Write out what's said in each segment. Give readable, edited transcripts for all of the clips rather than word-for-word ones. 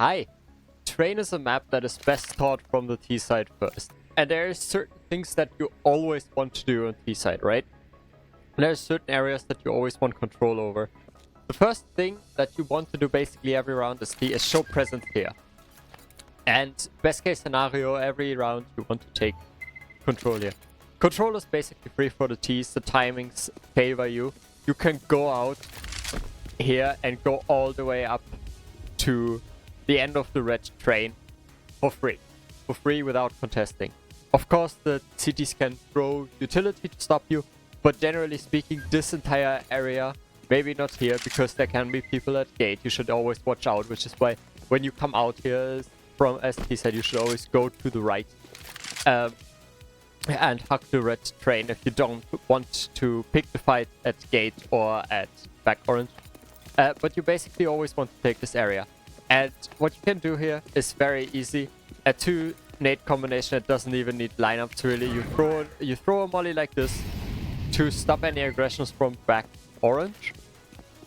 Hi. Train is a map that is best taught from the T side first. And there are certain things that you always want to do on T side, right? And there are certain areas that you always want control over. The first thing that you want to do basically every round is show presence here. And best case scenario, every round you want to take control here. Control is basically free for the Ts, the timings favor you. You can go out here and go all the way up to the end of the red train for free. For free without contesting. Of course the cities can throw utility to stop you, but generally speaking this entire area, maybe not here because there can be people at gate, you should always watch out, which is why when you come out here from, as he said, you should always go to the right. And hug the red train if you don't want to pick the fight at gate or at back orange. But you basically always want to take this area. And what you can do here is very easy. A 2 nade combination that doesn't even need lineups really. You throw a molly like this to stop any aggressions from back orange.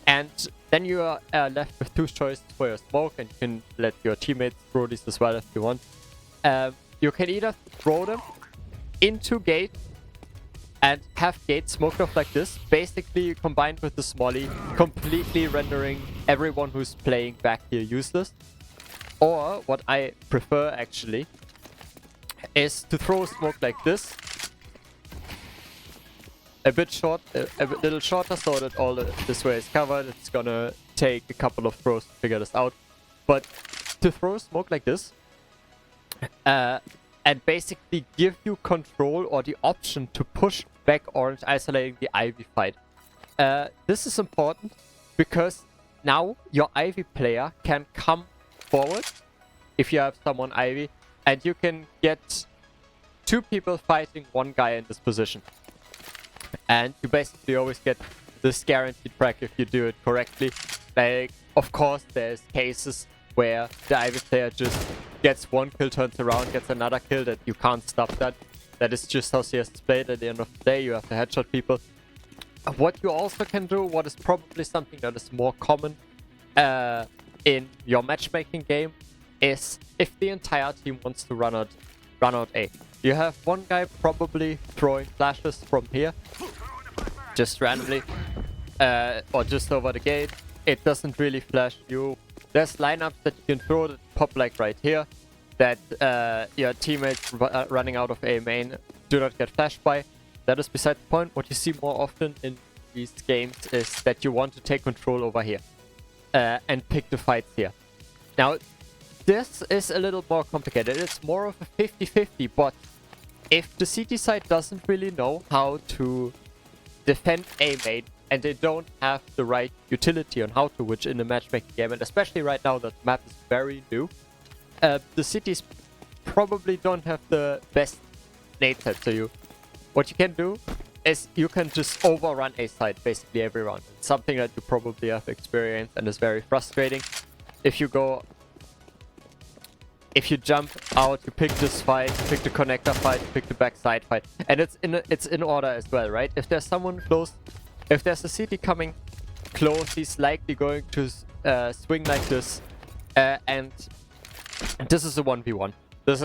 And then you are left with 2 choices for your smoke, and you can let your teammates throw these as well if you want. You can either throw them into gate and have gate smoked off like this, basically combined with the smolly, completely rendering everyone who's playing back here useless. Or what I prefer actually is to throw a smoke like this, a bit short, a little shorter, so that all this way is covered. It's gonna take a couple of throws to figure this out, but to throw a smoke like this and basically give you control or the option to push back orange, isolating the Ivy fight. This is important because now your Ivy player can come forward if you have someone Ivy, and you can get 2 people fighting 1 guy in this position. And you basically always get this guaranteed frag if you do it correctly. Like, of course, there's cases where the Ivy player just gets 1 kill, turns around, gets another kill, that you can't stop that. That is just how CS is played. At the end of the day, you have to headshot people. What you also can do, what is probably something that is more common in your matchmaking game, is if the entire team wants to run out A. You have 1 guy probably throwing flashes from here, just randomly, or just over the gate. It doesn't really flash you. There's lineups that you can throw that pop like right here, that your teammates running out of A main do not get flashed by. That is beside the point. What you see more often in these games is that you want to take control over here and pick the fights here. Now, this is a little more complicated. It's more of a 50-50, but if the CT side doesn't really know how to defend A main, and they don't have the right utility on how to, which in the matchmaking game, and especially right now that map is very new, the cities probably don't have the best nade set. So what you can do is you can just overrun A side basically every round. It's something that you probably have experienced and is very frustrating. If you jump out, you pick this fight, you pick the connector fight, you pick the backside fight, and it's in order as well, right? If there's someone close, if there's a CT coming close, he's likely going to swing like this, and this is a 1v1. This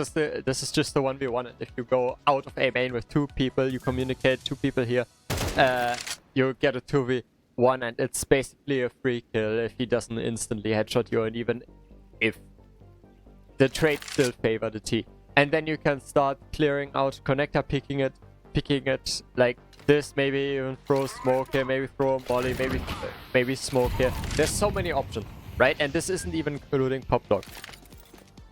is just a 1v1, and if you go out of A main with 2 people, you communicate 2 people here, you get a 2v1, and it's basically a free kill if he doesn't instantly headshot you, and even if the trades still favor the T. And then you can start clearing out connector, picking it like this, maybe even throw smoke here, maybe throw a molly, maybe smoke here. There's so many options, right? And this isn't even including pop lock.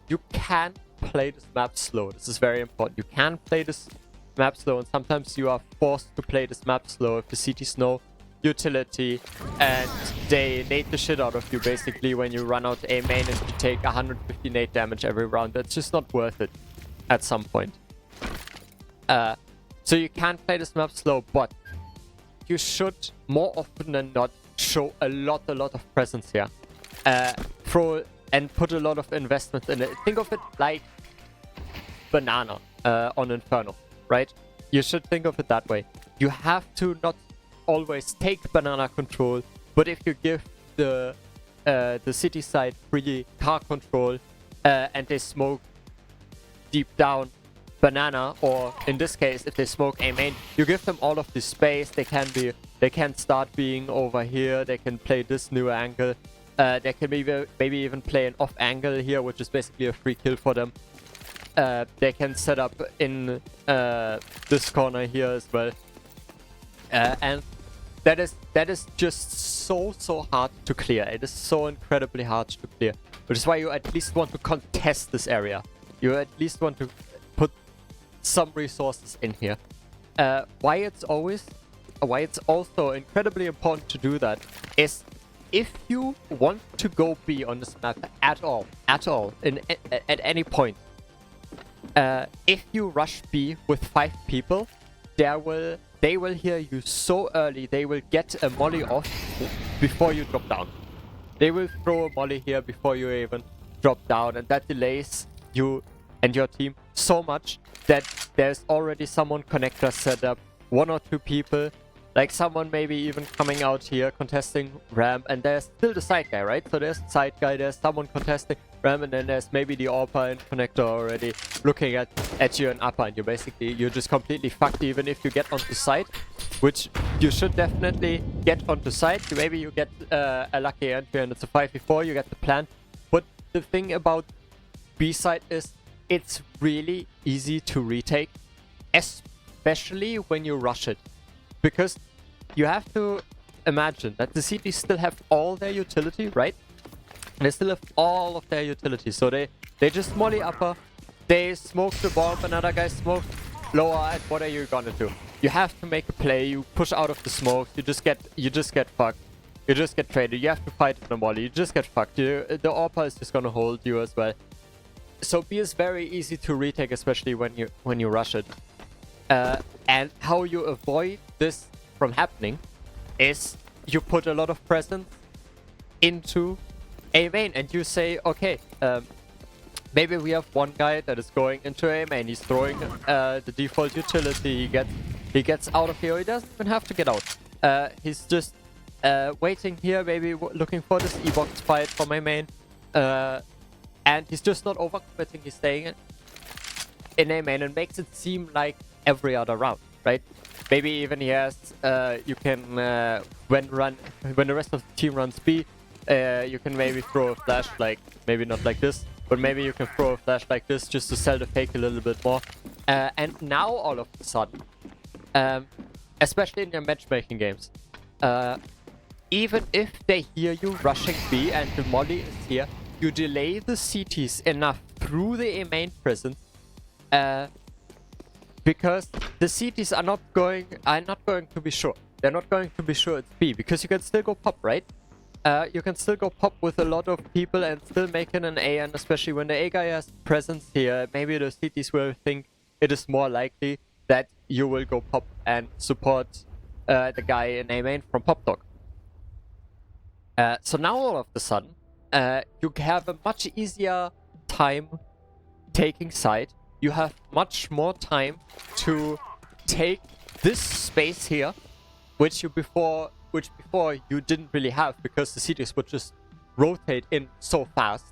You can play this map slow. This is very important. You can play this map slow, and sometimes you are forced to play this map slow if the CTs know utility and they nade the shit out of you basically when you run out A main and you take 150 nade damage every round. That's just not worth it at some point. So you can play this map slow, but you should more often than not show a lot of presence here. Throw and put a lot of investment in it. Think of it like Banana on Inferno, right? You should think of it that way. You have to not always take banana control, but if you give the the city side free car control, and they smoke deep down banana, or in this case, if they smoke A main, you give them all of this space. They can start being over here. They can play this new angle. They can maybe even play an off angle here, which is basically a free kill for them. They can set up in this corner here as well, and that is just so hard to clear. It is so incredibly hard to clear, which is why you at least want to contest this area. You at least want to put some resources in here. Why it's also incredibly important to do that is if you want to go B on this map at all, at any point, if you rush B with 5 people, they will hear you so early. They will get a molly off before you drop down. They will throw a molly here before you even drop down, and that delays you and your team so much that there's already someone connector set up, 1 or 2 people, like someone maybe even coming out here contesting ramp, and there's still the side guy, right? So there's the side guy, there's someone contesting ramp, and then there's maybe the AWPer and connector already looking at you and upper, and you're just completely fucked even if you get onto site, which you should definitely get onto site. Maybe you get a lucky entry and it's a 5v4, you get the plan. But the thing about B side is it's really easy to retake, especially when you rush it. Because you have to imagine that the CTs still have all their utility, right? They still have all of their utility. So they just molly upper, they smoke the bomb, another guy smokes lower, and what are you gonna do? You have to make a play, you push out of the smoke, you just get fucked. You just get traded, you have to fight in the molly, you just get fucked. The AWPer is just gonna hold you as well. So B is very easy to retake, especially when you rush it. And how you avoid this from happening is you put a lot of presence into A main, and you say, okay, maybe we have one guy that is going into A main. He's throwing the default utility. He gets out of here. He doesn't even have to get out. He's just waiting here, maybe looking for this E-box fight from A main. And he's just not overcommitting. He's staying in A main and makes it seem like every other round, right? Maybe even he has, you can, when the rest of the team runs B, you can maybe throw a flash, like, maybe not like this, but maybe you can throw a flash like this just to sell the fake a little bit more. And now all of a sudden, especially in your matchmaking games, even if they hear you rushing B and the molly is here, you delay the CTs enough through the A main presence, because the CTs are not going to be sure. They're not going to be sure it's B, because you can still go pop, right? You can still go pop with a lot of people and still make it an A, and especially when the A guy has presence here, maybe the CTs will think it is more likely that you will go pop and support the guy in A main from pop dog. So now all of a sudden, you have a much easier time taking side. You have much more time to take this space here, which before you didn't really have, because the CTs would just rotate in so fast.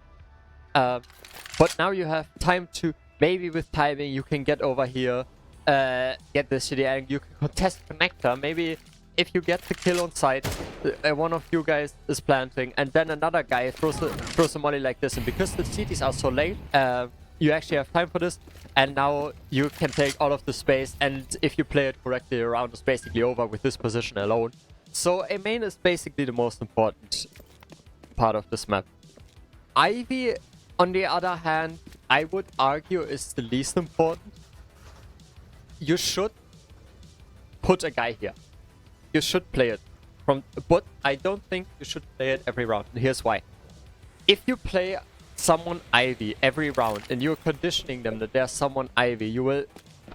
But now you have time to, maybe with timing, you can get over here, get this shitty angle, you can contest connector. Maybe if you get the kill on site, one of you guys is planting, and then another guy throws a molly like this, and because the CTs are so late, you actually have time for this, and now you can take all of the space, and if you play it correctly, the round is basically over with this position alone. So A main is basically the most important part of this map. Ivy, on the other hand, I would argue is the least important. You should put a guy here. You should play it, but I don't think you should play it every round, and here's why. If you play someone Ivy every round and you're conditioning them that there's someone Ivy, you will,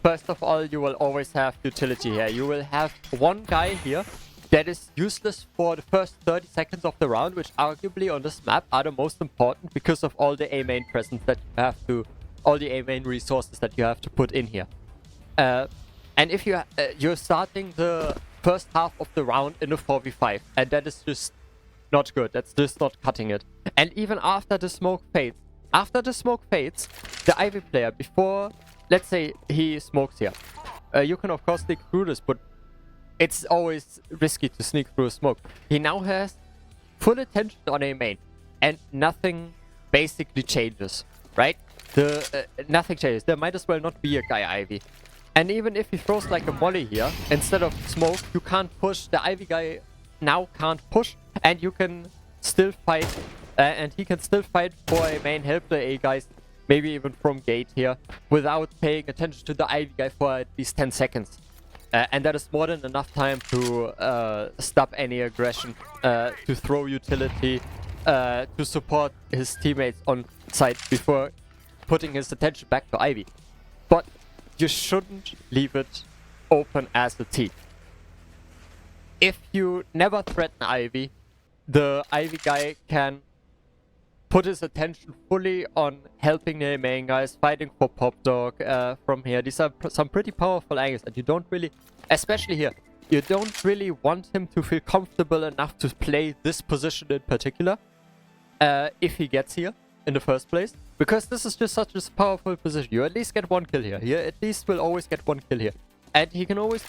first of all, you will always have utility here. You will have one guy here that is useless for the first 30 seconds of the round, which arguably on this map are the most important because of all the A main presence that you have to, all the A main resources that you have to put in here. And if you're starting the first half of the round in a 4v5, and that is just not good. That's just not cutting it. And even after the smoke fades, the Ivy player, before, let's say he smokes here, you can of course sneak through this, but it's always risky to sneak through a smoke. He now has full attention on a main, and nothing basically changes, right? Nothing changes. There might as well not be a guy Ivy. And even if he throws like a molly here, instead of smoke, you can't push. The Ivy guy now can't push, and you can still fight, and he can still fight for a main, help the A guys, maybe even from gate here, without paying attention to the Ivy guy for at least 10 seconds. And that is more than enough time to stop any aggression, to throw utility, to support his teammates on site before putting his attention back to Ivy. But you shouldn't leave it open as a team. If you never threaten Ivy, the Ivy guy can put his attention fully on helping the main guys, fighting for Pop Dog from here. These are some pretty powerful angles, and you don't really, especially here, you don't really want him to feel comfortable enough to play this position in particular if he gets here in the first place. Because this is just such a powerful position. You at least get one kill here. You at least will always get one kill here. And he can always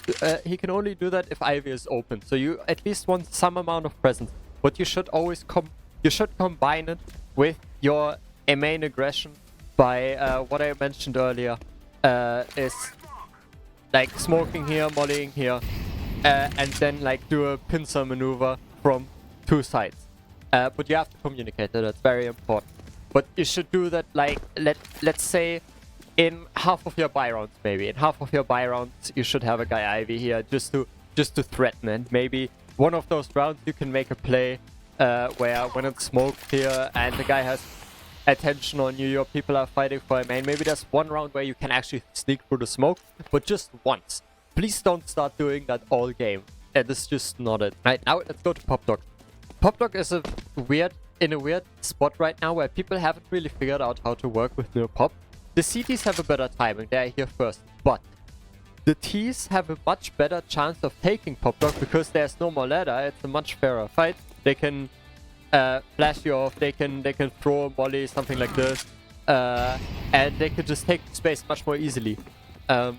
he can only do that if Ivy is open. So you at least want some amount of presence. But you should always combine it with your main aggression by what I mentioned earlier. Is like smoking here, mollying here, and then like do a pincer maneuver from two sides. But you have to communicate that. That's very important. But you should do that, like, let's say, in half of your buy rounds, maybe. In half of your buy rounds, you should have a guy Ivy here just to threaten. And maybe one of those rounds you can make a play where when it's smoked here and the guy has attention on you, your people are fighting for a main. Maybe there's one round where you can actually sneak through the smoke, but just once. Please don't start doing that all game. That's just not it. Right, now let's go to Pop Dog. Pop Dog is in a weird spot right now where people haven't really figured out how to work with no pop. The CTs have a better timing, they're here first, but the Ts have a much better chance of taking Pop Dog because there's no more ladder. It's a much fairer fight. They can flash you off, they can throw a molly, something like this, and they can just take the space much more easily. But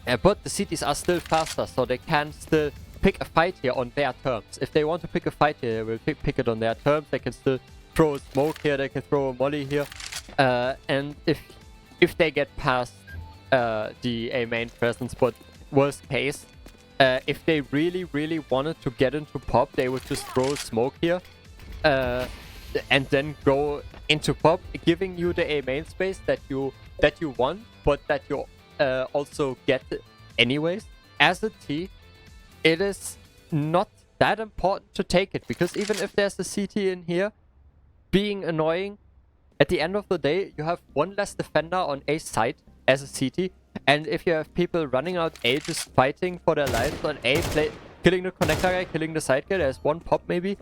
the CTs are still faster, so they can still pick a fight here on their terms. If they want to pick a fight here, they will pick it on their terms. They can still throw a smoke here, they can throw a molly here. And if they get past the A main presence, but worst case, if they really wanted to get into Pop, they would just throw a smoke here and then go into Pop, giving you the A main space that you want, but that you also get anyways. As a T, it is not that important to take it, because even if there's a CT in here being annoying, at the end of the day, you have one less defender on A side as a CT, and if you have people running out A just fighting for their lives on A, killing the connector guy, killing the side guy, there's one pop maybe,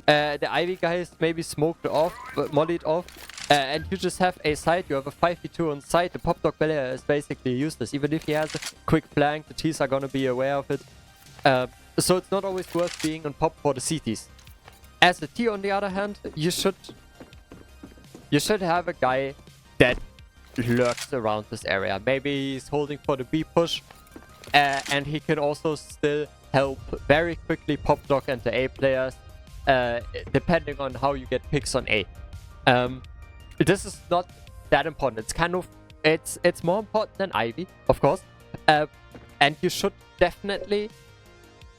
the Ivy guy is maybe smoked off, mollied off, and you just have A side, you have a 5v2 on side, the Pop Dog barrier is basically useless. Even if he has a quick flank, the Ts are gonna be aware of it. So it's not always worth being on Pop for the CTs. As a T, on the other hand, you should have a guy that lurks around this area. Maybe he's holding for the B push, and he can also still help very quickly Pop Dog and the A players, depending on how you get picks on A. This is not that important. It's kind of it's more important than Ivy, of course, and you should definitely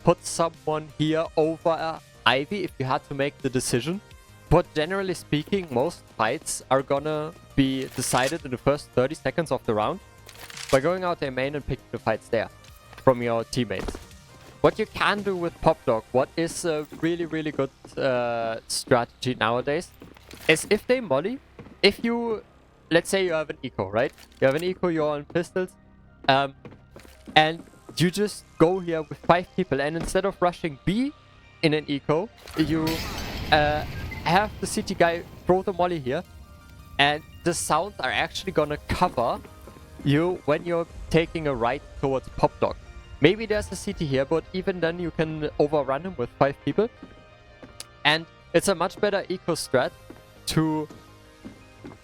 put someone here over Ivy if you had to make the decision. But generally speaking, most fights are gonna be decided in the first 30 seconds of the round by going out their main and picking the fights there from your teammates. What you can do with Pop Dog, what is a really good strategy nowadays, is if they molly, if you, let's say you have an eco, right? You have an eco, you're on pistols, and you just go here with 5 people, and instead of rushing B in an eco, you have the CT guy throw the molly here, and the sounds are actually gonna cover you when you're taking a right towards Pop Dog. Maybe there's a CT here, but even then you can overrun him with 5 people. And it's a much better eco strat to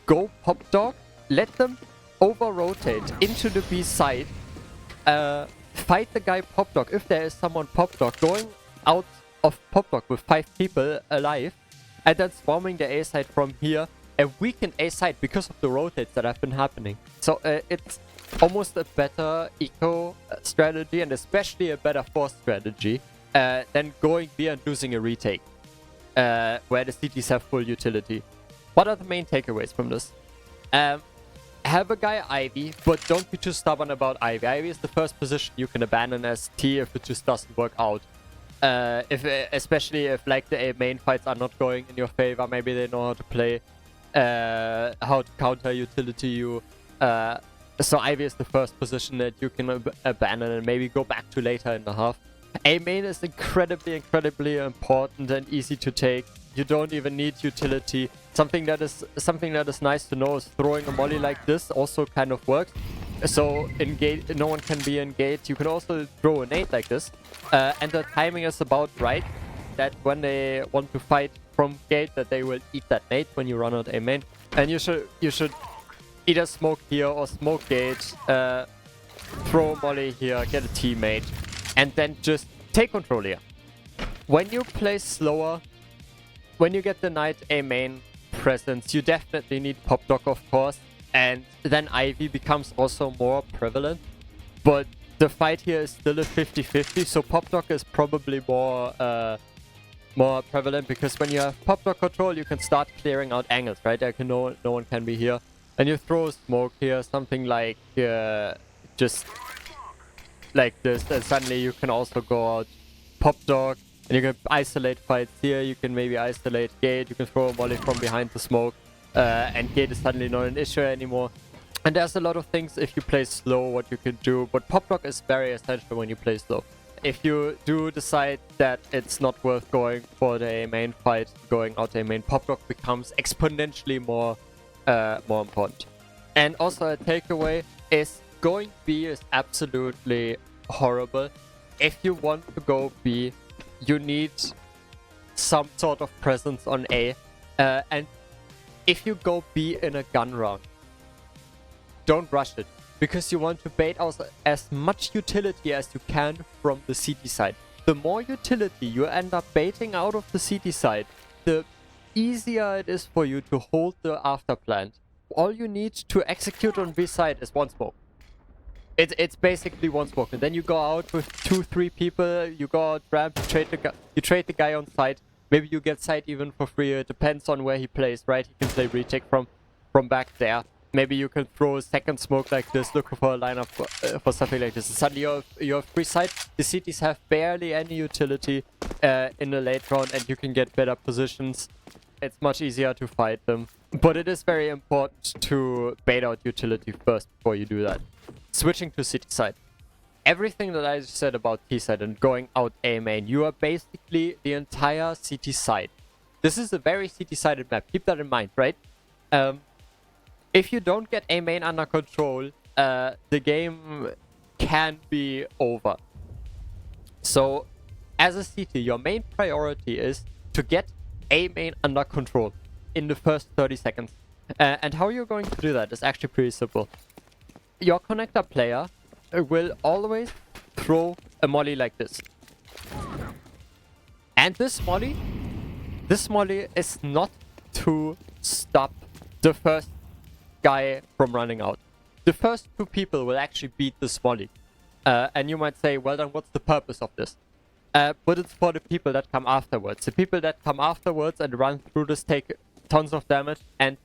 go pop dog, let them over-rotate into the B side, fight the guy pop dog. If there is someone pop dog, going out of pop dog with 5 people alive, and then swarming the A side from here, and weaken A side because of the rotates that have been happening. So it's almost a better eco strategy, and especially a better force strategy, than going B and losing a retake, where the CTs have full utility. What are the main takeaways from this? Have a guy Ivy, but don't be too stubborn about Ivy. Ivy is the first position you can abandon as T if it just doesn't work out. Especially if like the main fights are not going in your favor, maybe they know how to play, how to counter utility you. So Ivy is the first position that you can abandon and maybe go back to later in the half. A main is incredibly important and easy to take. You don't even need utility. Something that is nice to know is throwing a molly like this also kind of works. So in gate, no one can be in gate. You can also throw a nade like this, and the timing is about right. That when they want to fight from gate, that they will eat that nade when you run out A main. And you should either smoke here or smoke gate, throw a molly here, get a teammate, and then just take control here. When you play slower, when you get the knight A main presence, you definitely need pop dog, of course, and then Ivy becomes also more prevalent. But the fight here is still a 50-50, so pop dog is probably more prevalent, because when you have pop dog control, you can start clearing out angles, right? No one can be here, and you throw smoke here, something like just like this, and suddenly you can also go out pop dog, and you can isolate fights here. You can maybe isolate gate. You can throw a molly from behind the smoke, and gate is suddenly not an issue anymore. And there's a lot of things if you play slow what you can do, but pop dog is very essential when you play slow. If you do decide that it's not worth going for the main fight, going out A main, pop dog becomes exponentially more important. And also a takeaway is going B is absolutely horrible. If you want to go B, you need some sort of presence on A, and if you go B in a gun round, don't rush it, because you want to bait out as much utility as you can from the CT side. The more utility you end up baiting out of the CT side, the easier it is for you to hold the after plant. All you need to execute on B side is one smoke. It's basically one smoke, and then you go out with 2-3 people. You go out ramp, you trade the guy on site. Maybe you get site even for free. It depends on where he plays, right? He can play retake from back there. Maybe you can throw a second smoke like this, look for a lineup for something like this. And suddenly you have free site. The cities have barely any utility in the late round, and you can get better positions. It's much easier to fight them. But it is very important to bait out utility first before you do that. Switching to city side. Everything that I said about T side and going out A main, you are basically the entire city side. This is a very city-sided map. Keep that in mind, right? If you don't get A main under control, the game can be over. So, as a CT, your main priority is to get A main under control in the first 30 seconds. And how you're going to do that is actually pretty simple. Your connector player will always throw a molly like this. And this molly is not to stop the first guy from running out. The first 2 people will actually beat this molly. And you might say, well then what's the purpose of this? But it's for the people that come afterwards. The people that come afterwards and run through this take tons of damage, and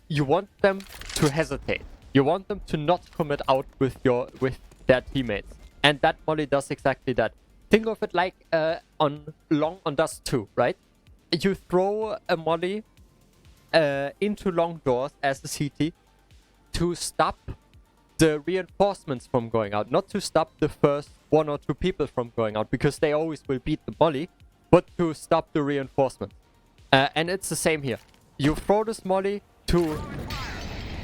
you want them to hesitate. You want them to not commit out with their teammates. And that molly does exactly that. Think of it like on Dust 2, right? You throw a molly into long doors as a CT to stop the reinforcements from going out. Not to stop the first 1 or 2 people from going out, because they always will beat the molly, but to stop the reinforcement. And it's the same here. You throw this molly to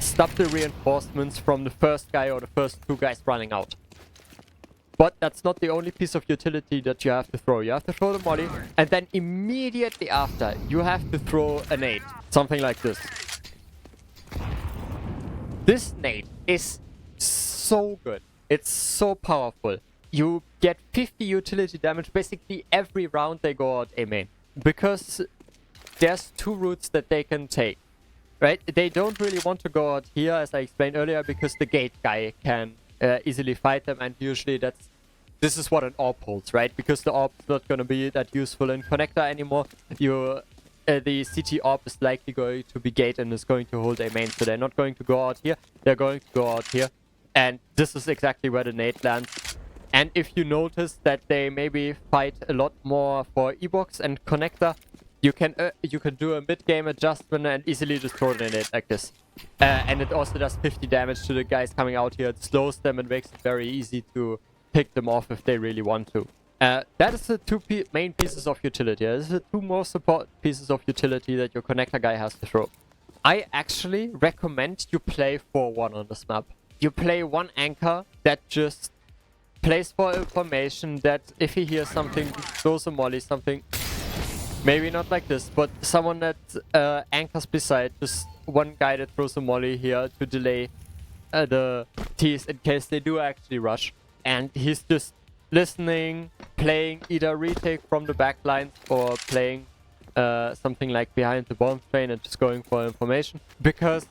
stop the reinforcements from the first guy or the first 2 guys running out. But that's not the only piece of utility that you have to throw. You have to throw the molly, and then immediately after, you have to throw a nade. Something like this. This nade is so good. It's so powerful. You get 50 utility damage basically every round they go out A main. Because there's two routes that they can take. Right? They don't really want to go out here, as I explained earlier, because the gate guy can easily fight them, and usually this is what an AWP holds, right? Because the AWP is not going to be that useful in connector anymore. The CT AWP is likely going to be gate and is going to hold A main, so they're not going to go out here. They're going to go out here, and this is exactly where the nade lands. And if you notice that they maybe fight a lot more for E-box and connector, you can do a mid-game adjustment and easily just throw the nade like this. And it also does 50 damage to the guys coming out here. It slows them and makes it very easy to pick them off if they really want to. That is the two main pieces of utility. This is the two most important pieces of utility that your connector guy has to throw. I actually recommend you play 4-1 on this map. You play one anchor that just plays for information, that if he hears something, throws a molly, something. Maybe not like this, but someone that anchors beside, just one guy that throws a molly here to delay the T's in case they do actually rush. And he's just listening, playing either retake from the back lines or playing something like behind the bomb train and just going for information. Because,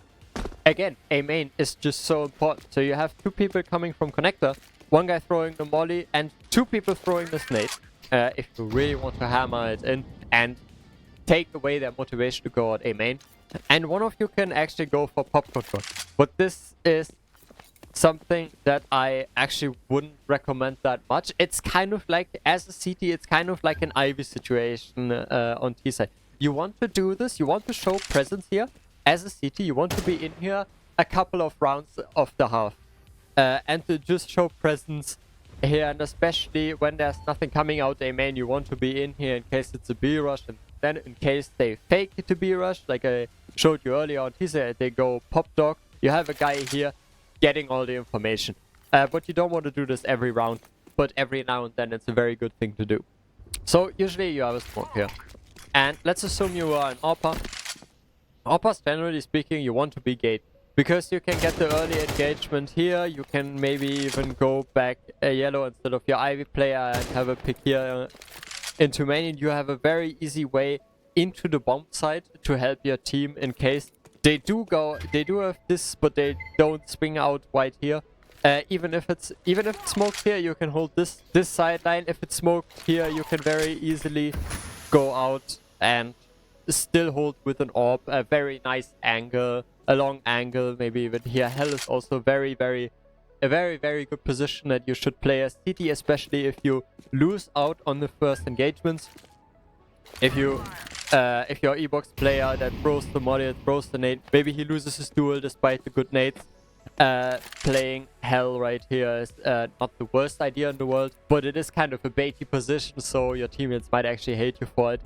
again, A main is just so important. So you have two people coming from connector, one guy throwing the molly and two people throwing the snake. If you really want to hammer it in and take away their motivation to go out A main. And one of you can actually go for pop control. But this is something that I actually wouldn't recommend that much. It's kind of like, as a CT, it's kind of like an Ivy situation on T side. You want to do this, you want to show presence here. As a CT, you want to be in here a couple of rounds of the half. And to just show presence here, and especially when there's nothing coming out A main, you want to be in here in case it's a B rush, and then in case they fake it to B rush, like I showed you earlier on teaser, they go pop dog. You have a guy here getting all the information. But you don't want to do this every round, but every now and then it's a very good thing to do. So usually you have a smoke here. And let's assume you are an AWPer. AWPers, generally speaking, you want to be gate. Because you can get the early engagement here, you can maybe even go back a yellow instead of your Ivy player and have a pick here into main. And you have a very easy way into the bomb site to help your team in case they do have this, but they don't swing out wide here. Even if it's smoked here, you can hold this sideline. If it's smoked here, you can very easily go out and still hold with an AWP, a very nice angle, a long angle, maybe even here. Hell is also a very, very good position that you should play as CT, especially if you lose out on the first engagements. If you're E-box player that throws the molly, that throws the nade, maybe he loses his duel despite the good nades. Playing Hell right here is not the worst idea in the world, but it is kind of a baity position, so your teammates might actually hate you for it.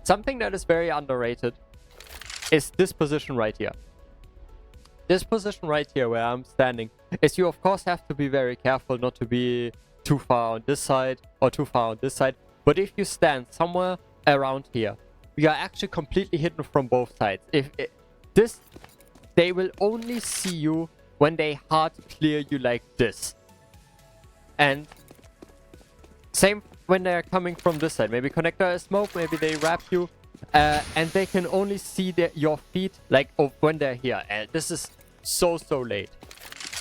Something that is very underrated is this position right here. This position right here where I'm standing is you of course have to be very careful not to be too far on this side or too far on this side. But if you stand somewhere around here, you are actually completely hidden from both sides. They will only see you when they hard clear you like this. And same when they're coming from this side. Maybe connector is smoke, maybe they wrap you. And they can only see your feet like when they're here. And this is so late.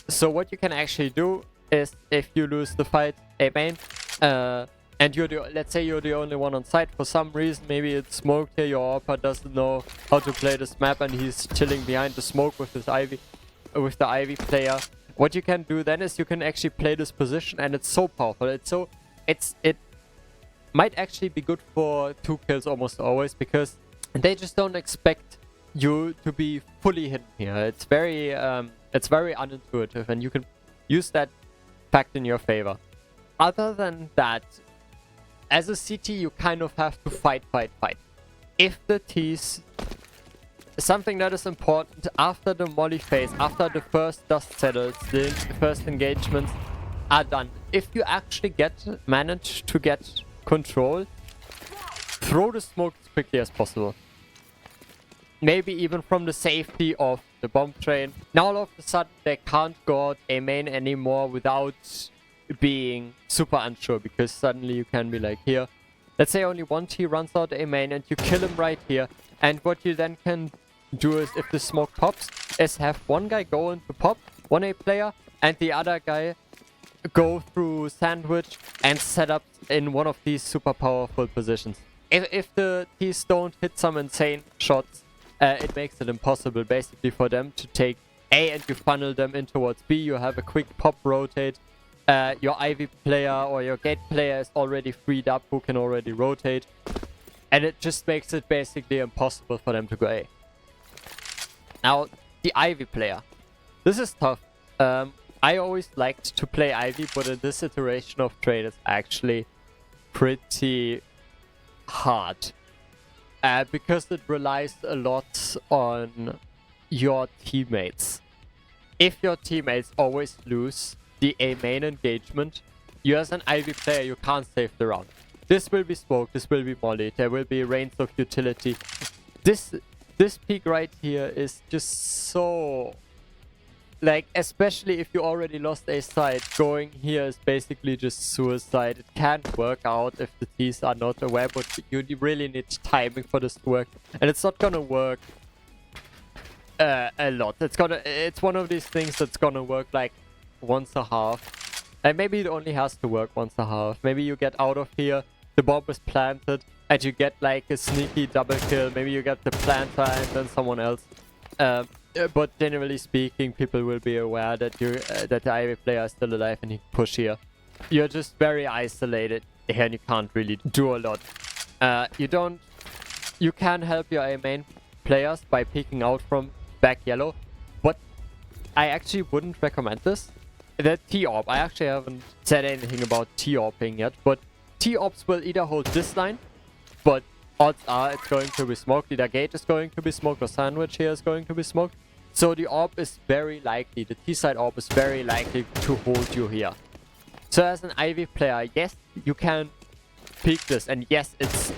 So what you can actually do is, if you lose the fight A main, and let's say you're the only one on site for some reason, maybe it's smoked here, your AWPer doesn't know how to play this map and he's chilling behind the smoke with the Ivy player. What you can do then is you can actually play this position, and it's so powerful. It might actually be good for 2 kills almost always, because they just don't expect you to be fully hidden here. It's very unintuitive, and you can use that fact in your favor. Other than that, as a CT, you kind of have to fight. If the T's, something that is important after the molly phase, after the first dust settles, the first engagements, are done. If you actually manage to get control, throw the smoke as quickly as possible. Maybe even from the safety of the bomb train. Now all of a sudden they can't go out A main anymore without being super unsure, because suddenly you can be like, here, let's say only one T runs out A main and you kill him right here. And what you then can do is, if the smoke pops, is have one guy go into pop, one A player, and the other guy go through sandwich and set up in one of these super powerful positions. If the T's don't hit some insane shots, it makes it impossible basically for them to take A, and you funnel them in towards B. You have a quick pop rotate. Your Ivy player or your gate player is already freed up, who can already rotate. And it just makes it basically impossible for them to go A. Now, the Ivy player. This is tough. I always liked to play Ivy, but in this iteration of trade, it's actually pretty hard. Because it relies a lot on your teammates. If your teammates always lose the A main engagement, you as an Ivy player, you can't save the round. This will be smoke, this will be molly, there will be reigns of utility. This peak right here is just so... Like, especially if you already lost a side, going here is basically just suicide. It can't work out if the T's are not aware, but you really need timing for this to work. And it's not gonna work a lot. It's one of these things that's gonna work like once a half. And maybe it only has to work once a half. Maybe you get out of here, the bomb is planted, and you get like a sneaky double kill. Maybe you get the planter and then someone else. But generally speaking, people will be aware that that the Ivy player is still alive and he can push here. You're just very isolated here and you can't really do a lot. You can help your A main players by peeking out from back yellow, but I actually wouldn't recommend this. The T-Orb, I actually haven't said anything about T-Orbing yet, but T-Orbs will either hold this line, but odds are it's going to be smoked. Either gate is going to be smoked or sandwich here is going to be smoked. So the orb is very likely, the T-side orb is very likely to hold you here. So as an Ivy player, yes, you can peek this. And yes, it's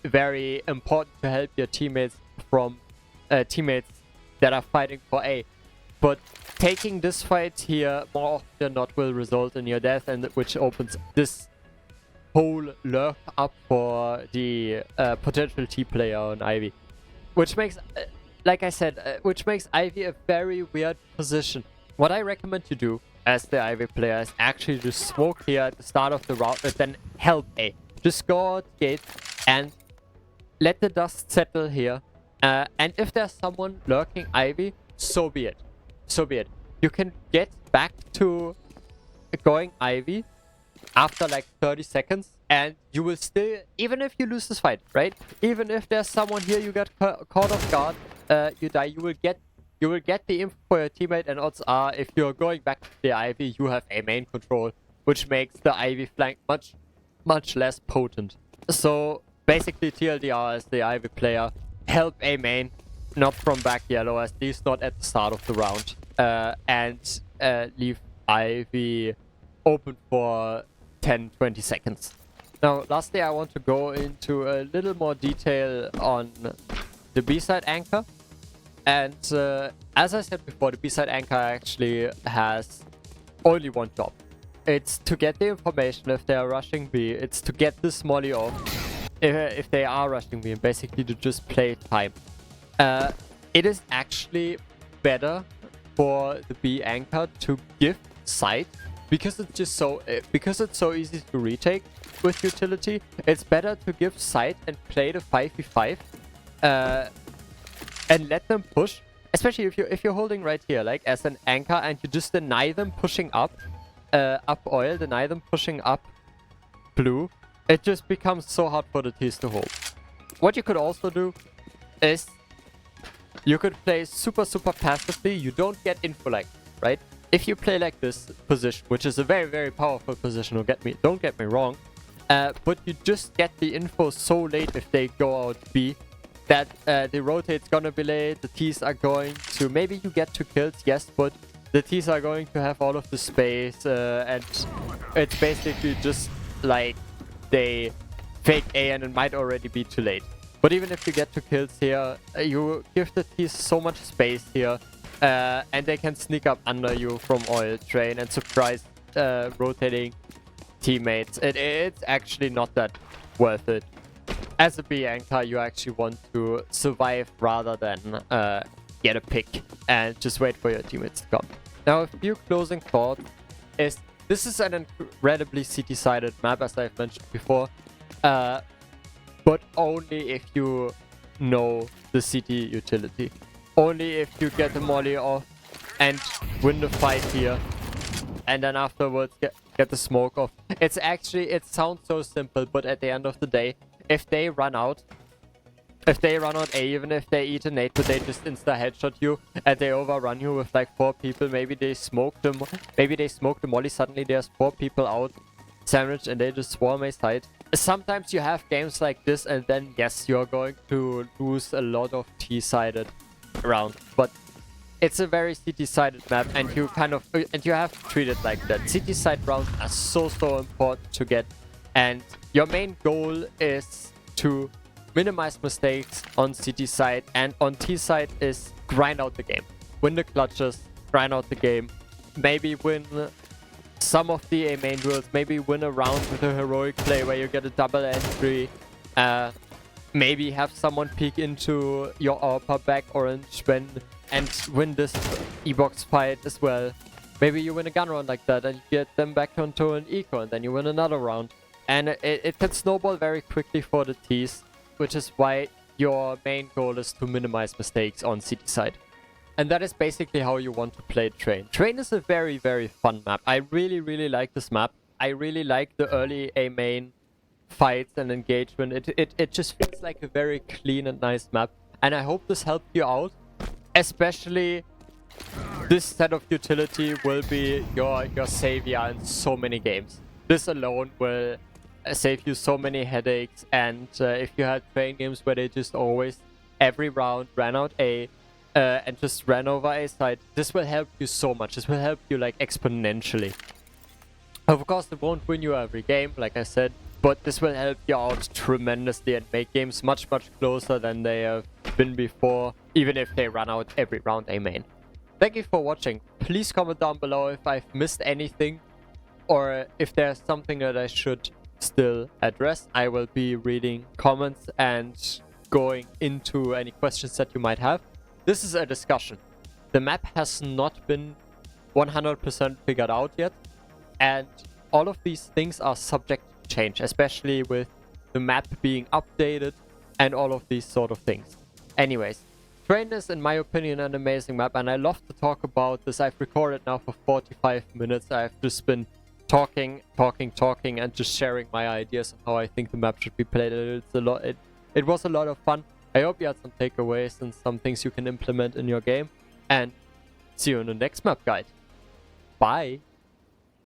very important to help your teammates from teammates that are fighting for A. But taking this fight here more often than not will result in your death, and which opens this whole lurk up for the potential T player on Ivy, which makes, like I said, which makes Ivy a very weird position. What I recommend you do as the Ivy player is actually just smoke here at the start of the round, but then help A. Just go out gate and let the dust settle here. And if there's someone lurking Ivy, so be it. So be it. You can get back to going Ivy after like 30 seconds, and you will still, even if you lose this fight, right? Even if there's someone here you get caught off guard, you die, you will get the info for your teammate, and odds are if you're going back to the Ivy, you have a main control, which makes the Ivy flank much less potent. So basically TLDR as the Ivy player, help a main, not from back yellow, at least not at the start of the round, and leave Ivy open for 10-20 seconds. Now, lastly, I want to go into a little more detail on the B-side anchor. And as I said before, the B-side anchor actually has only one job. It's to get the information if they are rushing B. It's to get this molly off if they are rushing B, and basically to just play time. It is actually better for the B anchor to give sight, because it's just so easy to retake with utility. It's better to give sight and play the 5v5 and let them push, especially if you're holding right here, like as an anchor, and you just deny them pushing up oil, deny them pushing up blue. It just becomes so hard for the T's to hold. What you could also do is you could play super passively. You don't get info like, right? If you play like this position, which is a very powerful position, don't get me wrong, but you just get the info so late if they go out B, that the rotate's gonna be late, the T's are going to, maybe you get 2 kills, yes, but the T's are going to have all of the space, and it's basically just like they fake A and it might already be too late. But even if you get 2 kills here, you give the T's so much space here, and they can sneak up under you from oil train and surprise rotating teammates. It's actually not that worth it. As a B anchor, you actually want to survive rather than get a pick and just wait for your teammates to come. Now, a few closing thoughts is this is an incredibly city-sided map, as I've mentioned before, but only if you know the city utility. Only if you get the molly off and win the fight here, and then afterwards get the smoke off. It's actually, it sounds so simple, but at the end of the day, if they run out A, even if they eat a nade, but they just insta headshot you and they overrun you with like 4 people, maybe they smoke them, maybe they smoke the molly, suddenly there's 4 people out sandwiched and they just swarm a side. Sometimes you have games like this and then yes, you're going to lose a lot of T-sided rounds, but it's a very city-sided map and you kind of, and you have to treat it like that. City-side rounds are so important to get, and your main goal is to minimize mistakes on city side, and on T side is grind out the game. Win the clutches, grind out the game, maybe win some of the A main duels, maybe win a round with a heroic play where you get a double entry, maybe have someone peek into your upper back orange and win this E-box fight as well. Maybe you win a gun round like that and you get them back onto an eco and then you win another round. And it can snowball very quickly for the T's, which is why your main goal is to minimize mistakes on city side. And that is basically how you want to play Train. Train is a very fun map. I really like this map. I really like the early A main fights and engagement. It just feels like a very clean and nice map. And I hope this helped you out. Especially this set of utility will be your savior in so many games. This alone will save you so many headaches, and if you had Train games where they just always every round ran out A and just ran over A side, this will help you so much. This will help you like exponentially. Of course it won't win you every game, like I said, but this will help you out tremendously and make games much closer than they have been before, even if they run out every round A main. Thank you for watching. Please comment down below if I've missed anything or if there's something that I should still address. I will be reading comments and going into any questions that you might have. This is a discussion. The map has not been 100% figured out yet, and all of these things are subject to change, especially with the map being updated and all of these sort of things. Anyways, Train is, in my opinion, an amazing map, and I love to talk about this. I've recorded now for 45 minutes. I've just been talking and just sharing my ideas on how I think the map should be played. It was a lot of fun. I hope you had some takeaways and some things you can implement in your game, and see you in the next map guide. Bye.